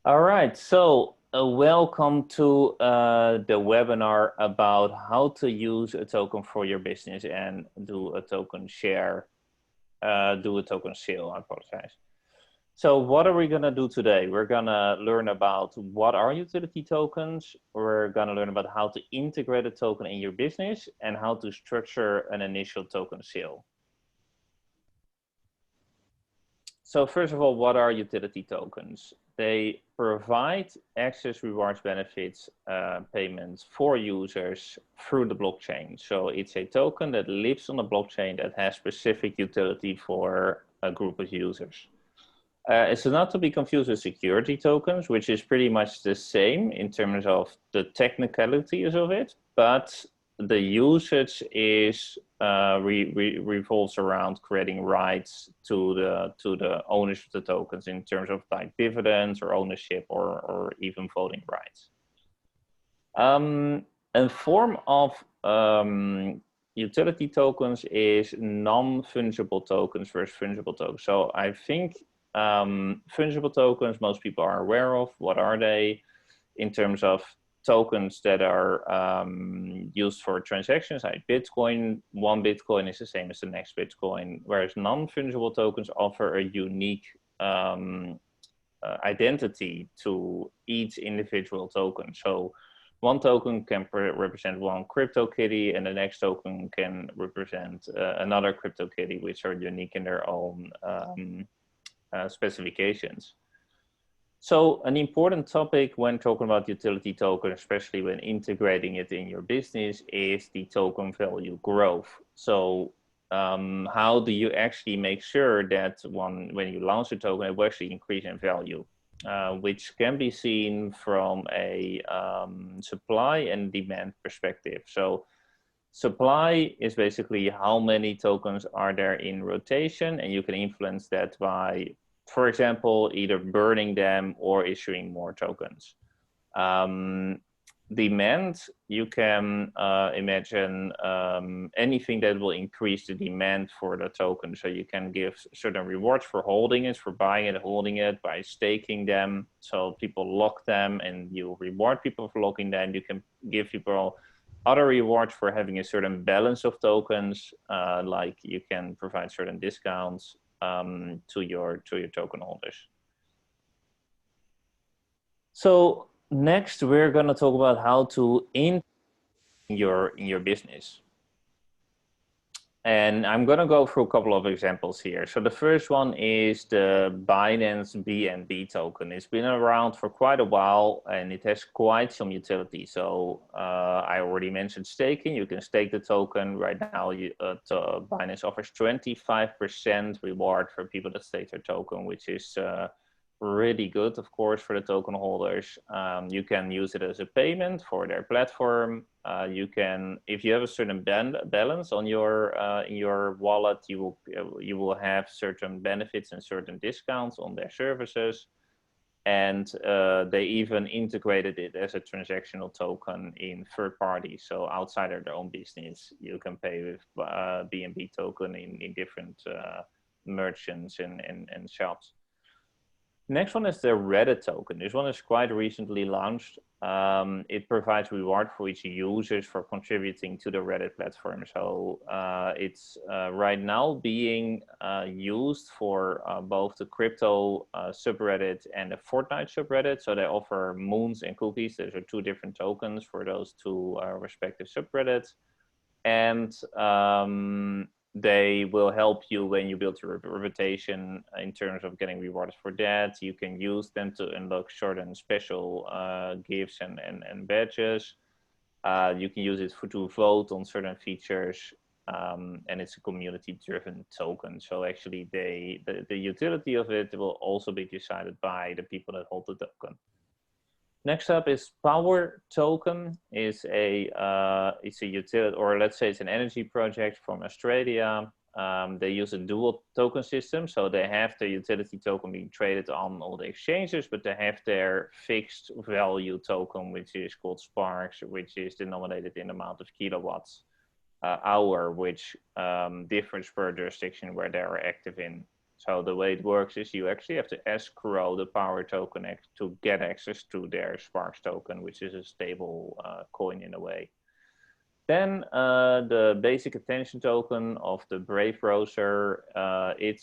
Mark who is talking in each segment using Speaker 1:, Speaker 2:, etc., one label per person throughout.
Speaker 1: All right, so welcome to the webinar about how to use a token for your business and do a token share, do a token sale, I apologize. So what are we gonna do today? We're gonna learn about what are utility tokens. We're gonna learn about how to integrate a token in your business and how to structure an initial token sale. So first of all, what are utility tokens? They provide access, rewards, benefits, payments for users through the blockchain. So it's a token that lives on the blockchain that has specific utility for a group of users. It's not to be confused with security tokens, which is pretty much the same in terms of the technicalities of it, but the usage is revolves around creating rights to the owners of the tokens in terms of like dividends or ownership or even voting rights. A form of utility tokens is non-fungible tokens versus fungible tokens. So I think fungible tokens, most people are aware of. What are they in terms of tokens that are used for transactions like Bitcoin? One Bitcoin is the same as the next Bitcoin, whereas non-fungible tokens offer a unique identity to each individual token. So one token can represent one CryptoKitty, and the next token can represent another CryptoKitty, which are unique in their own specifications. So an important topic when talking about utility token, especially when integrating it in your business, is the token value growth. So how do you actually make sure that when you launch a token, it will actually increase in value, which can be seen from a supply and demand perspective. So supply is basically how many tokens are there in rotation, and you can influence that by, for example, either burning them or issuing more tokens. Demand, you can imagine anything that will increase the demand for the token. So you can give certain rewards for holding it, for buying it, holding it, by staking them. So people lock them and you reward people for locking them. You can give people other rewards for having a certain balance of tokens, like you can provide certain discounts to your token holders. So next, we're going to talk about how to in your business. And I'm going to go through a couple of examples here. So the first one is the Binance BNB token. It's been around for quite a while and it has quite some utility. So I already mentioned staking. You can stake the token. Right now, Binance offers 25% reward for people that stake their token, which is really good, of course, for the token holders. You can use it as a payment for their platform. You can, if you have a certain balance on your in your wallet, you will have certain benefits and certain discounts on their services. And they even integrated it as a transactional token in third parties. So outside of their own business, you can pay with BNB token in different merchants and shops. Next one is the Reddit token. This one is quite recently launched. It provides reward for each users for contributing to the Reddit platform. So it's right now being used for both the crypto subreddit and the Fortnite subreddit. So they offer moons and cookies. Those are two different tokens for those two respective subreddits. And they will help you when you build your reputation in terms of getting rewards for that. You can use them to unlock certain special gifts and badges. You can use it to vote on certain features, and it's a community-driven token. So actually, the utility of it will also be decided by the people that hold the token. Next up is Power Token. It's a utility, or let's say it's an energy project from Australia. They use a dual token system, so they have their utility token being traded on all the exchanges, but they have their fixed value token, which is called Sparks, which is denominated in the amount of kilowatts hour, which differs per jurisdiction where they are active in. So the way it works is you actually have to escrow the Power token to get access to their Sparks token, which is a stable coin in a way. Then the basic attention token of the Brave browser, it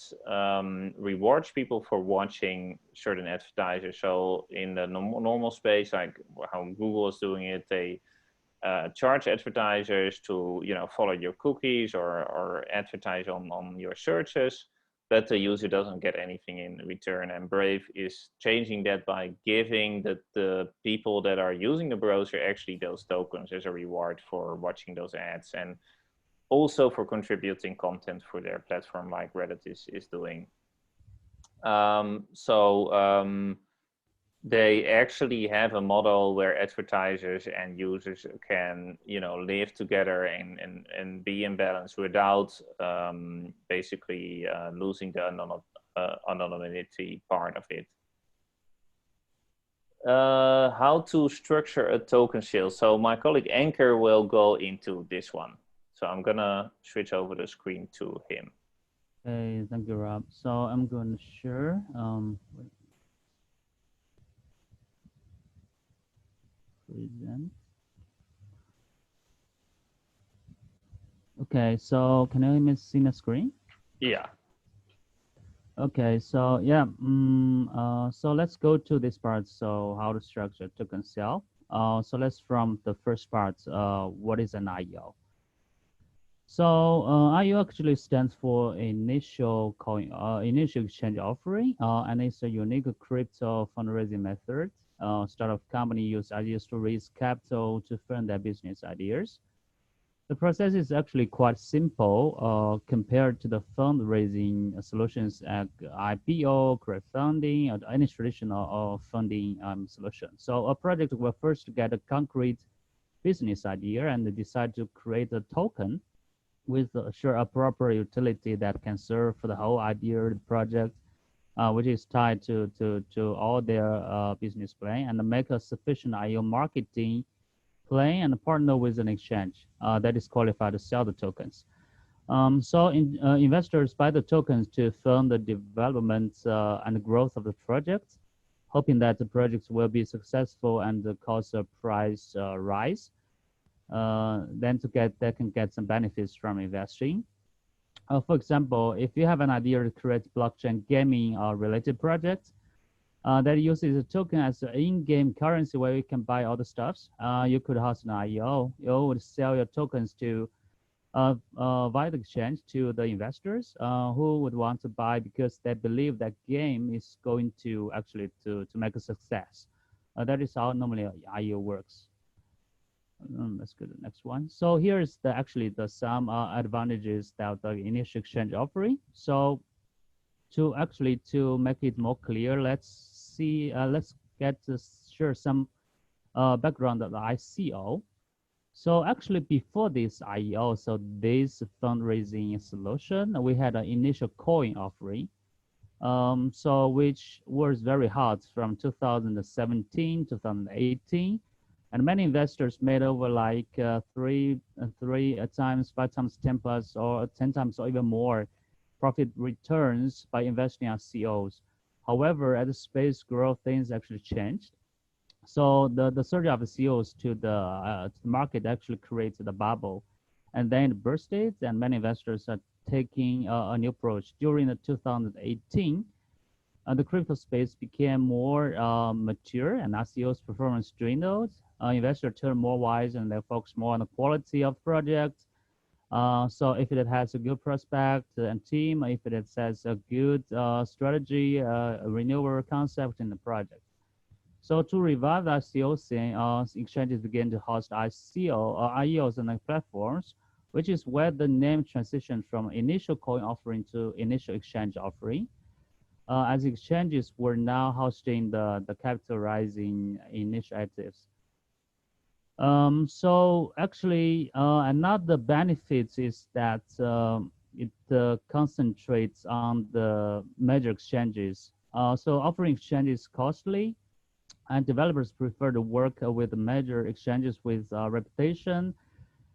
Speaker 1: rewards people for watching certain advertisers. So in the normal space, like how Google is doing it, they charge advertisers to follow your cookies or advertise on your searches, but the user doesn't get anything in return. And Brave is changing that by giving the people that are using the browser actually those tokens as a reward for watching those ads, and also for contributing content for their platform like Reddit is doing. They actually have a model where advertisers and users can, live together and be in balance without basically losing the anonymity part of it. How to structure a token sale. So my colleague Anker will go into this one. So I'm gonna switch over the screen to him.
Speaker 2: Okay, thank you, Rob. So I'm going to share. Present. Okay, so can you see the screen?
Speaker 1: Yeah.
Speaker 2: Okay, so yeah, so let's go to this part. So how to structure token sale. So let's from the first part. What is an IEO? So IEO actually stands for initial coin, initial exchange offering, and it's a unique crypto fundraising method. Startup company use ideas to raise capital to fund their business ideas. The process is actually quite simple compared to the fundraising solutions like IPO, crowdfunding, or any traditional funding solution. So a project will first get a concrete business idea and decide to create a token with sure a proper utility that can serve for the whole idea of the project, which is tied to all their business plan, and make a sufficient IO marketing plan and partner with an exchange that is qualified to sell the tokens. Investors buy the tokens to fund the development and the growth of the project, hoping that the projects will be successful and cause a price rise. Then they can get some benefits from investing. For example, if you have an idea to create blockchain gaming related projects, that uses a token as an in-game currency where you can buy all the stuffs. You could host an IEO. You would sell your tokens to via the exchange to the investors who would want to buy because they believe that game is going to actually to make a success. That is how normally IEO works. Let's go to the next one. So here's actually some advantages that the initial exchange offering. So to make it more clear, let's get share some background of the ICO. So actually before this IEO, so this fundraising solution, we had an initial coin offering. So which was very hot from 2017, 2018. And many investors made over like three times, 5 times, 10 plus, or 10 times, or even more profit returns by investing in COs. However, as the space growth, things actually changed. So the surge of the COs to the market actually created a bubble, and then it bursted, and many investors are taking a new approach. During the 2018, the crypto space became more mature, and ICO's performance dwindled. Investors turned more wise, and they focus more on the quality of projects. So if it has a good prospect and team, if it has a good strategy, a renewable concept in the project. So to revive the ICO scene, exchanges began to host IEOs on the platforms, which is where the name transitioned from initial coin offering to initial exchange offering. As exchanges were now hosting the capital rising initiatives. So actually, another benefit is that it concentrates on the major exchanges. So offering exchanges costly, and developers prefer to work with the major exchanges with reputation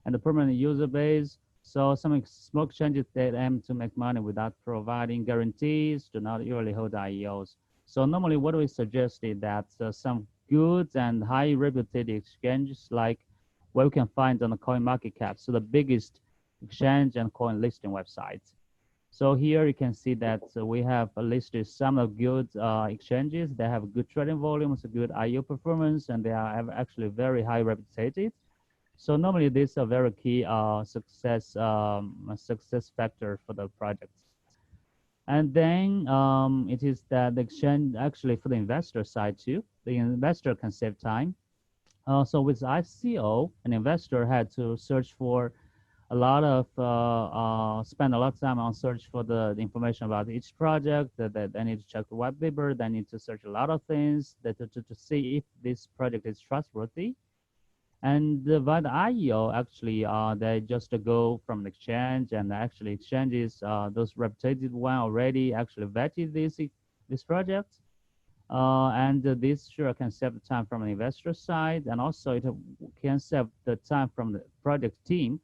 Speaker 2: and a permanent user base. So some small exchanges that aim to make money without providing guarantees do not usually hold IEOs. So normally what we suggest is that some good and high reputed exchanges like what we can find on the coin market cap, so the biggest exchange and coin listing websites. So here you can see that we have listed some of good exchanges. They have good trading volumes, good IO performance, and they are actually very high reputed. So normally these are very key success factor for the projects. And then it is that the exchange actually for the investor side too. The investor can save time. So with ICO, an investor had to search for a lot of spend a lot of time on search for the information about each project. That they need to check the white paper. They need to search a lot of things to see if this project is trustworthy. And by the IEO, actually, they just go from the exchange, and actually exchanges, those reputed one already actually vetted this project. And this sure can save the time from the investor side, and also it can save the time from the project team.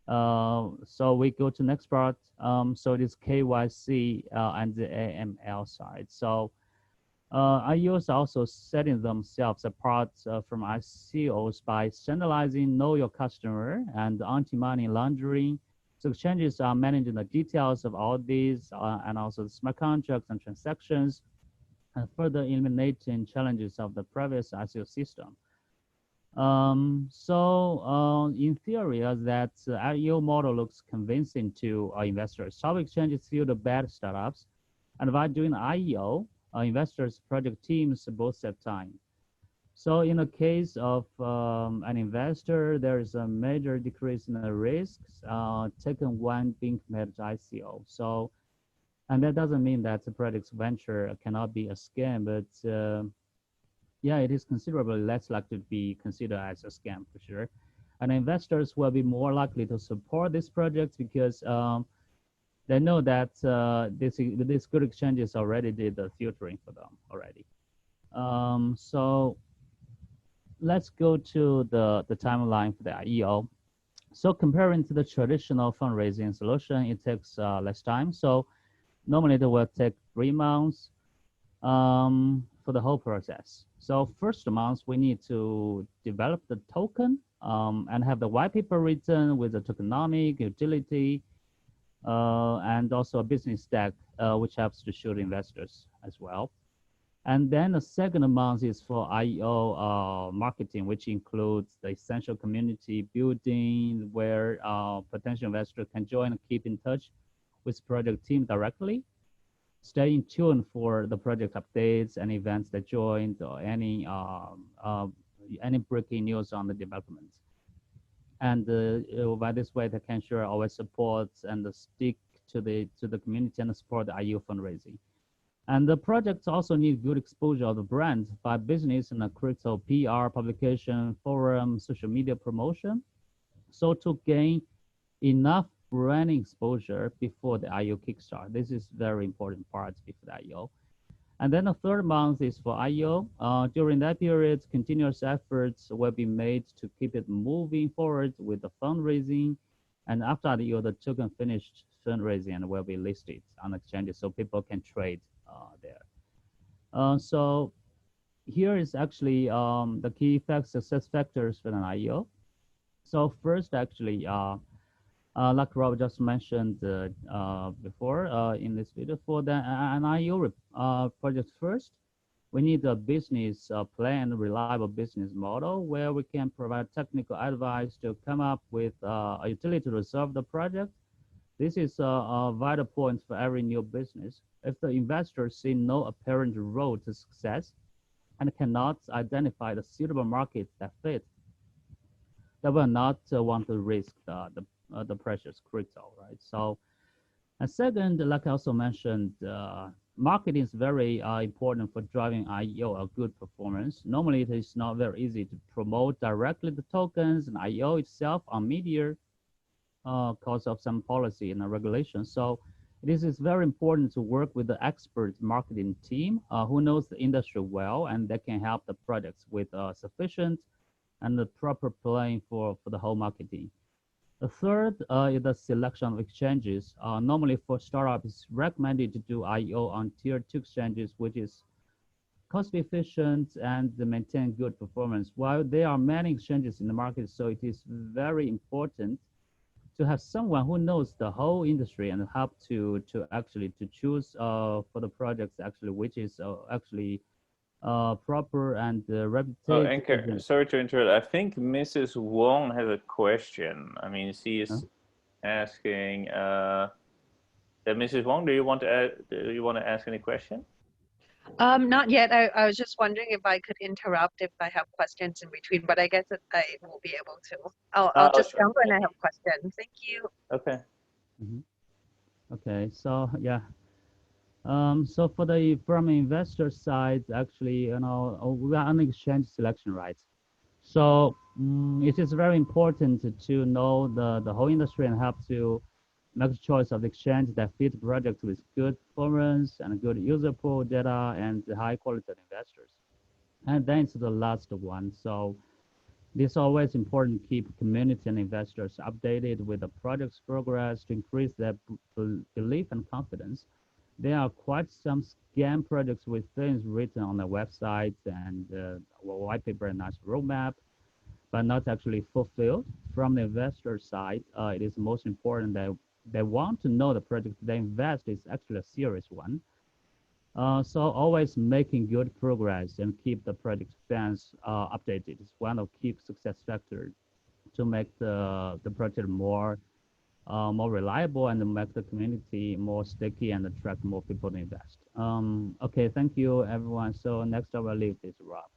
Speaker 2: So we go to next part. So it is KYC and the AML side. So IOs are also setting themselves apart from ICOs by standardizing know your customer and anti-money laundering. So exchanges are managing the details of all these and also the smart contracts and transactions, and further eliminating challenges of the previous ICO system. In theory, that IO model looks convincing to investors. Stock exchanges feel the bad startups, and by doing IEO, investors, project teams both save time. So in the case of an investor, there is a major decrease in the risks taken when being compared to ICO. So, and that doesn't mean that the project's venture cannot be a scam, but yeah, it is considerably less likely to be considered as a scam for sure. And investors will be more likely to support these projects because they know that these good exchanges already did the filtering for them already. So let's go to the timeline for the IEO. So comparing to the traditional fundraising solution, it takes less time. So normally it will take 3 months for the whole process. So first month, we need to develop the token and have the white paper written with the tokenomic utility and also a business stack, which helps to show the investors as well. And then the second month is for IEO marketing, which includes the essential community building where potential investors can join and keep in touch with project team directly. Stay in tune for the project updates and events that joined or any breaking news on the development. And by this way, they can share our support and stick to the community and support the IEO fundraising. And the projects also need good exposure of the brand by business and a crypto PR, publication, forum, social media promotion. So to gain enough branding exposure before the IEO kickstart. This is very important part before the IEO. And then the third month is for IEO. During that period, continuous efforts will be made to keep it moving forward with the fundraising. And after the IEO, the token finished fundraising and will be listed on exchanges so people can trade there. So here is actually the key success factors for an IEO. So first, actually, like Rob just mentioned before in this video, for an IEO project first, we need a business plan, reliable business model where we can provide technical advice to come up with a utility to resolve the project. This is a vital point for every new business. If the investors see no apparent road to success and cannot identify the suitable market that fit, they will not want to risk the precious crypto, right? So, and second, like I also mentioned, marketing is very important for driving IEO a good performance. Normally, it is not very easy to promote directly the tokens and IEO itself on media because of some policy and regulations. So this is very important to work with the expert marketing team who knows the industry well, and that can help the projects with sufficient and the proper plan for the whole marketing. The third is the selection of exchanges. Normally for startups, it's recommended to do IEO on tier 2 exchanges, which is cost efficient and maintain good performance. While there are many exchanges in the market, so it is very important to have someone who knows the whole industry and help to actually to choose for the projects actually which is actually proper and
Speaker 1: Oh,
Speaker 2: reputed.
Speaker 1: Anchor, sorry to interrupt. I think Mrs. Wong has a question. I mean, she
Speaker 2: Huh?
Speaker 1: is asking. Mrs. Wong, do you want to ask any question?
Speaker 3: Not yet. I was just wondering if I could interrupt if I have questions in between, but I guess that I will be able to. I'll
Speaker 1: Oh,
Speaker 3: just jump when I have questions. Thank you.
Speaker 1: okay.
Speaker 2: Mhm. Okay, so yeah. So for the from investor side, actually, we are on exchange selection, right? So it is very important to know the whole industry and have to make a choice of exchange that fit projects with good performance and good user pool data and high quality investors. And then it's the last one. So it's always important to keep community and investors updated with the project's progress to increase their belief and confidence. There are quite some scam projects with things written on the website and white paper and nice roadmap, but not actually fulfilled. From the investor side, it is most important that they want to know the project they invest is actually a serious one. So always making good progress and keep the project fans updated is one of key success factors to make the project more reliable and make the community more sticky and attract more people to invest. Okay, thank you everyone. So next I will leave this Rob.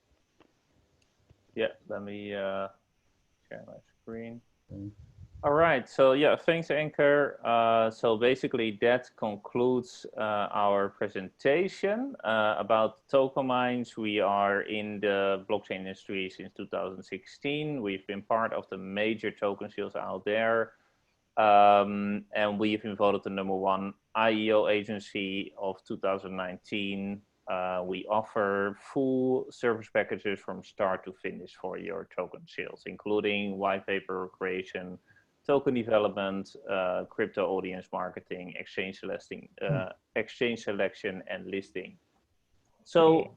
Speaker 1: Yeah, let me share my screen.
Speaker 2: Okay.
Speaker 1: All right, so yeah, thanks, Anchor. So basically that concludes our presentation about TokenMinds. We are in the blockchain industry since 2016. We've been part of the major token sales out there. And we've been voted the #1 IEO agency of 2019. We offer full service packages from start to finish for your token sales, including white paper creation, token development, crypto audience marketing, exchange selection, and listing. So